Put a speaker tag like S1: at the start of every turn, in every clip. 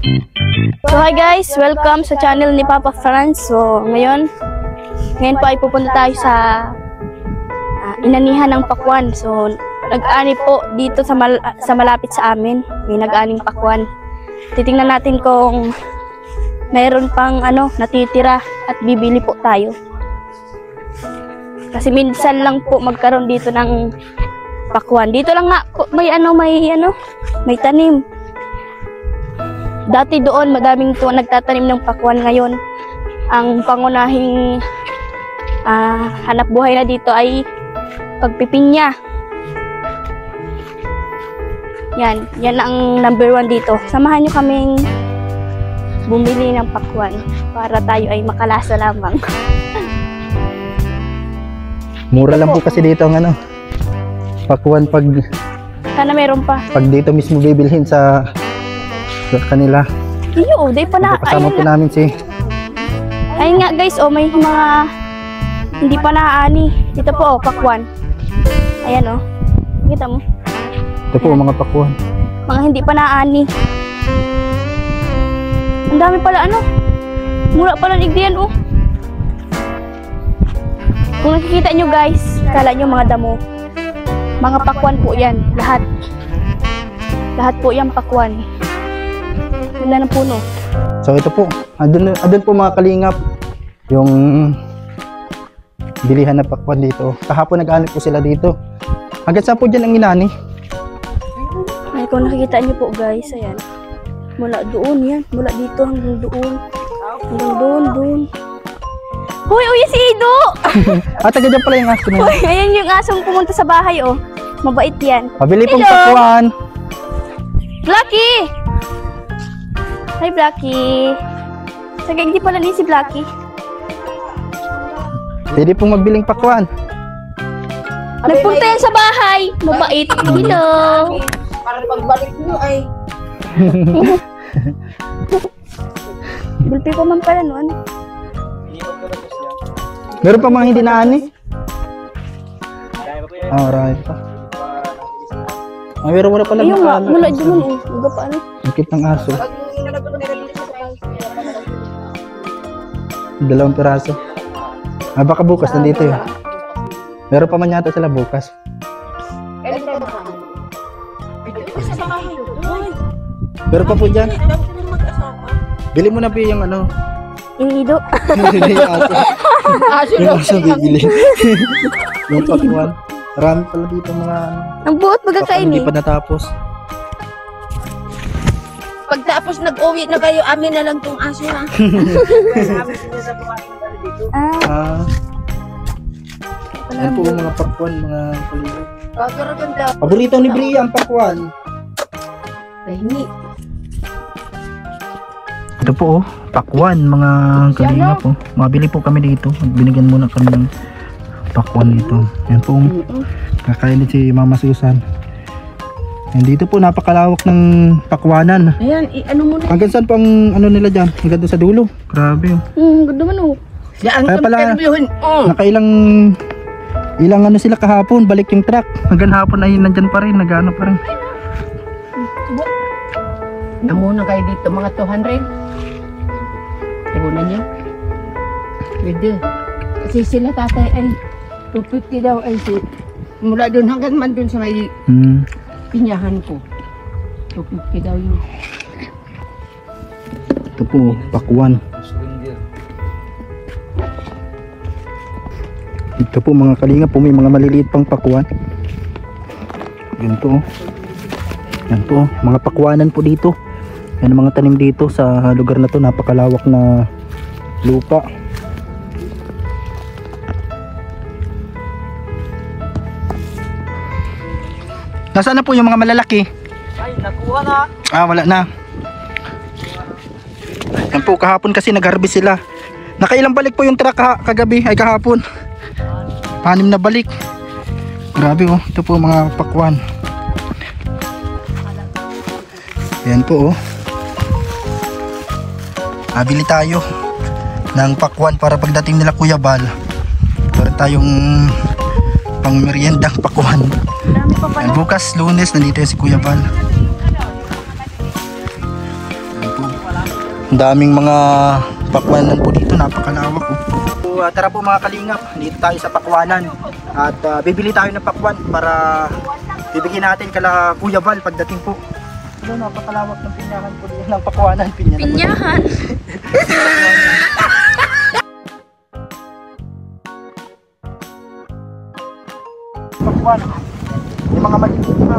S1: So hi guys, welcome sa channel ni Papa Franz. So ngayon po ay pupunta tayo sa inanihan ng pakwan. So nag-ani po dito sa malapit sa amin. May nag-aning pakwan. Titingnan natin kung mayroon pang natitira at bibili po tayo. Kasi minsan lang po magkaroon dito ng pakwan. Dito lang nga po may tanim. Dati doon madaming po nagtatanim ng pakwan. Ngayon ang pangunahing hanap buhay na dito ay pagpipinya. Yan ang number 1 dito. Samahan nyo kaming bumili ng pakwan para tayo ay makalasa lamang.
S2: Mura lang po kasi dito ang pakwan pag
S1: sana meron pa.
S2: Pag dito mismo bibilhin sa kanila.
S1: Iyo, day pa na.
S2: Kasama po namin si.
S1: Ayun nga guys, may mga hindi pa naaani. Dito po pakwan. Ayan Kita mo?
S2: Ito po mga pakwan.
S1: Mga hindi pa naaani. Ang dami pala mula pala ligdiyan Kung nakikita nyo guys, kala nyo mga damo. Mga pakwan po yan, lahat. Lahat po yan pakwan. Ganda ng puno.
S2: So ito po, andun po mga kalingap, yung bilihan na pakwan dito. Kahapon nag-aanit po sila dito. Hanggang saan po dyan ang inani?
S1: Ay, kung nakikita nyo po guys, ayan. Mula doon yan, mula dito hanggang doon. Hanggang doon. Hoy, si Ido!
S2: Taga dyan pala yung aso na yun.
S1: Hoy, ayan yung asong pumunta sa bahay Mabait yan.
S2: Pabili pong pakwan.
S1: Blacky! Hi, Blacky. Saga, hindi pala si Blacky.
S2: Pwede pong magbiling pakwan.
S1: Nagpunta yan sa bahay. Mabait. Hello.
S3: Para pagbalik nyo ay...
S1: Bulpi ko man pala
S2: Meron pa mga hindi naani? Alright pa. Meron mo na pala
S1: mga mula dyan Uga pa
S2: Ikit ng aso. 2 piraso. Baka bukas nandito yun. Meron pa man yata sila bukas. Meron pa po dyan. Bili mo na po yung
S1: yung Ido.
S2: Yung aso bibili. Yung pakwan. Marami pala dito mga
S1: ang buot magkakain
S2: hindi pa natapos.
S3: Pagtapos nag-uwi na kayo, amin na lang tong aso ha.
S2: Yan po mga pakwan, mga kalingap.
S3: Kaganda.
S2: Paborito ni Bria ang pakwan.
S3: Tahini.
S2: Ito po pakwan mga kalingap po. Mabili po kami dito. Binigyan muna kami ng pakwan dito. Yan po kakain si Mama Susan. And dito po napakalawak ng pakwanan.
S3: Ayan, muna.
S2: Hanggang saan po ang nila dyan? Hanggang doon sa dulo. Grabe
S1: Ganda man
S2: Kaya pala nakailang sila kahapon. Balik yung truck. Hanggang hapon ay nandyan pa rin. Nagano pa rin.
S3: Muna kayo dito mga 200. Tibunan niyo. Pwede. Kasi sila tatay ay 250 daw ay mula doon hanggang man doon sa may pinyahan ko. 250 daw yun.
S2: Ito po, pakwan. Ito po mga kalingap po, may mga maliliit pang pakwan. Yan po. Yan po, mga pakwanan po dito. Yan ang mga tanim dito sa lugar na to. Napakalawak na lupa. Nasaan na po yung mga malalaki?
S3: Ay, nakuha na.
S2: Wala na. Yan po, kahapon kasi nag-harvest sila. Nakailang balik po yung truck kagabi, ay kahapon. 6 na balik. Grabe ito po mga pakwan. Yan po Bili tayo ng pakwan para pagdating nila Kuya Bal. Para tayong pang meriendang pakwan. Bukas Lunes nandito si Kuya Bal. Ang daming mga pakwanan po dito, napakalawak po. So, tara po mga kalingap, dito tayo sa pakwanan. At bibili tayo ng pakwan para bibigyan natin kala Kuya Val pagdating po. So, napakalawak ng pinyahan po dito ng pakwanan.
S1: Pinyahan.
S2: Pakwan. Yung mga maliit na.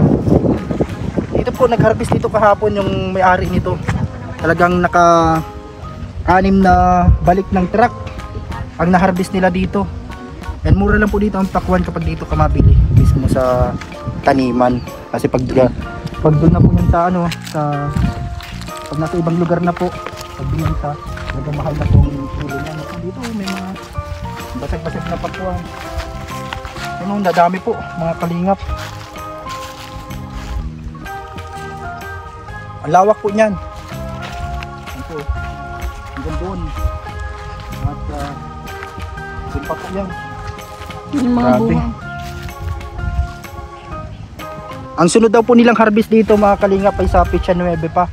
S2: Dito po nag-harvest dito kahapon yung may-ari nito. Talagang naka-anim na balik ng truck ang na-harvest nila dito. And mura lang po dito ang pakwan kapag dito ka mabili mismo sa taniman. Kasi pag doon na po yung sa ano, pag nasa ibang lugar na po, pag doon sa talagang mahal na po ang ulo niya. Dito may mga basag-basag na pakwan. Ano, nadami po mga kalingap. Ang lawak po niyan. Ito, hanggang doon. At doon pa po yan.
S1: Yung mga
S2: Grabe.
S1: bunga.
S2: Ang sunod daw po nilang harvest dito mga kalingap ay sa Petsa 9 pa.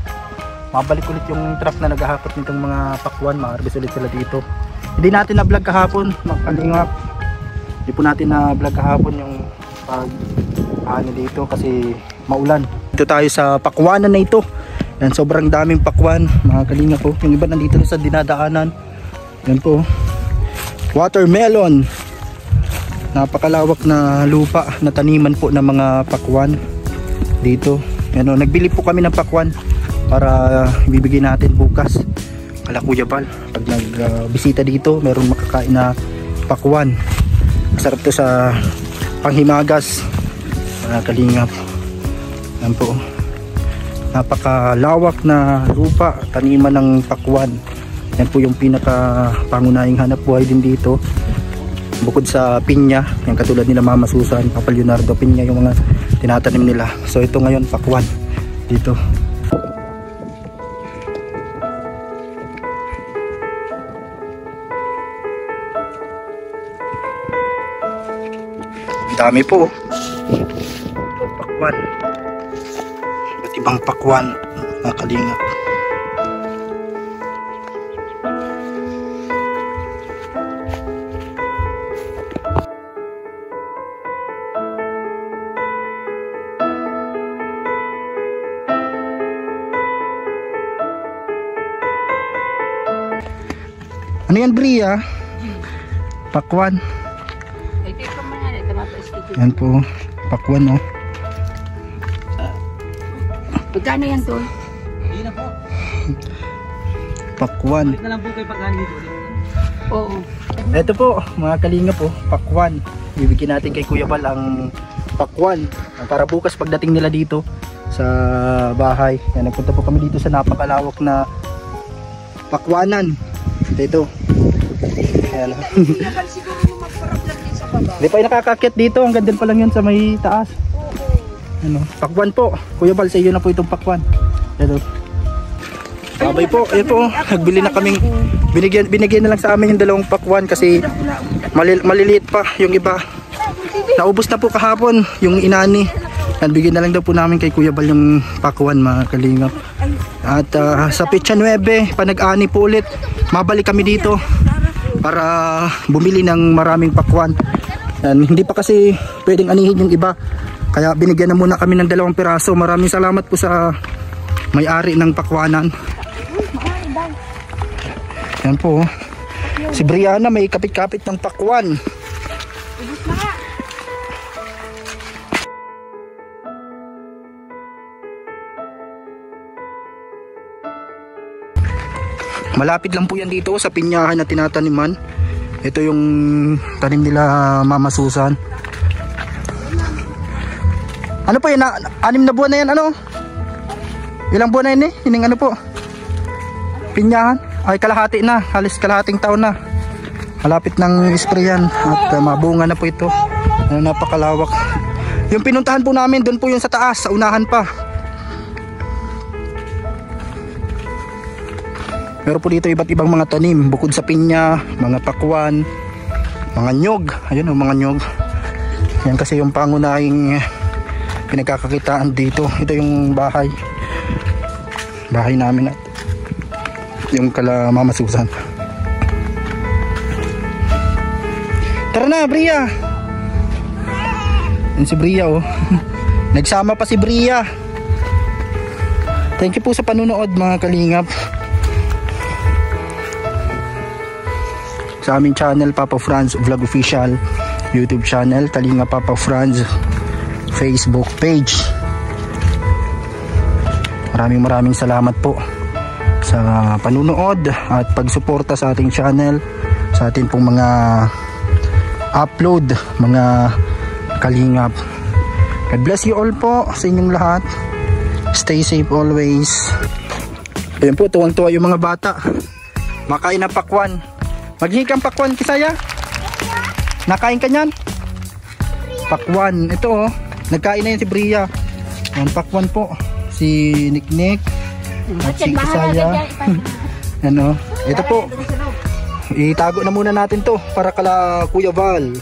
S2: Mabalik ulit yung truck na naghahakot nitong mga pakwan. Ma-harvest ulit sila dito. Hindi natin na-vlog kahapon mga kalingap. Hindi po natin na-vlog kahapon yung ano dito kasi maulan. Dito tayo sa pakwanan na ito. Yan, sobrang daming pakwan mga kalingap po. Yung iba nandito sa dinadaanan. Yan po. Watermelon. Napakalawak na lupa na taniman po ng mga pakwan dito. Yan, nagbili po kami ng pakwan para ibibigay natin bukas kala Kuya Val. Pag nagbisita dito, meron makakain na pakwan. Masarap to sa panghimagas mga kalingap. Yan po. Napakalawak na lupa, taniman ng pakwan. Yan po yung pinaka pangunahing hanap buhay din dito. Bukod sa pinya, yung katulad nila Mama Susan, Papa Leonardo, pinya yung mga tinatanim nila. So ito ngayon pakwan dito. Dami po. Pakwan. Iba't ibang pakwan mga kalingap. Ano yan, Bria? Pakwan. Yan po, pakwan, oh.
S3: Magkano yan doon?
S4: Hindi na po.
S2: Pakwan.
S4: Balik na lang po kayo pagkaan dito.
S3: Oo.
S2: Ito po, mga kalingap po, pakwan. Bibigyan natin kay Kuya Val ang pakwan para bukas pagdating nila dito sa bahay. Yan, nagpunta po kami dito sa napakalawak na pakwanan. Ito. Ayan. Hindi pa yung nakakakit dito, hanggang din pa lang yun sa may taas. Ano, pakwan po. Kuya Val, sa iyo na po itong pakwan. Ito. Babay po, ayun po. Nagbili na kaming binigyan na lang sa amin yung dalawang pakwan kasi maliliit pa yung iba. Naubos na po kahapon yung inani. Nagbigyan na lang daw po namin kay Kuya Val yung pakwan mga kalingap. At sa Petsa 9, pa nag-ani po ulit, mabalik kami dito para bumili ng maraming pakwan. Hindi pa kasi pwedeng anihin yung iba, kaya binigyan na muna kami ng 2 piraso. Maraming salamat po sa may-ari ng pakwanan. Yan po, si Brianna may kapit-kapit ng pakwan. Malapit lang po yan dito sa pinyahan na tinataniman. Ito yung tanim nila Mama Susan. Ano po yan? 6 na buwan na yan, ano? Ilang buwan na yan eh? Hining ano po? Pinyahan? Ay kalahati na, halos kalahating taon na. Malapit ng sprayan at mabunga na po ito. Napakalawak. Yung pinuntahan po namin, doon po yung sa taas, sa unahan pa. Meron po dito iba't ibang mga tanim, bukod sa pinya, mga pakwan, mga nyog. Ayun o, mga nyog. Yan kasi yung pangunahing pinagkakakitaan dito. Ito yung bahay namin. Yung kala Mama Susan. Tara na, Bria. Yan si Bria, oh. Nagsama pa si Bria. Thank you po sa panunood, mga kalingap. Sa aming channel, Papa Franz Vlog Official, YouTube channel, Kalingap Papa Franz, Facebook page. Maraming salamat po sa panunood at pagsuporta sa ating channel, sa ating pong mga upload, mga kalingap. God bless you all po sa inyong lahat. Stay safe always. Ayan po, tuwang-tuwa yung mga bata. Makain ng pakwan. Maghingi kang pakwan, Kisaya. Nakain ka nyan? Pakwan. Ito oh, nagkain na yan si Bria. Ayan, pakwan po. Si Niknik at si Kisaya. Ano, ito po. Itago na muna natin to para kala Kuya Val.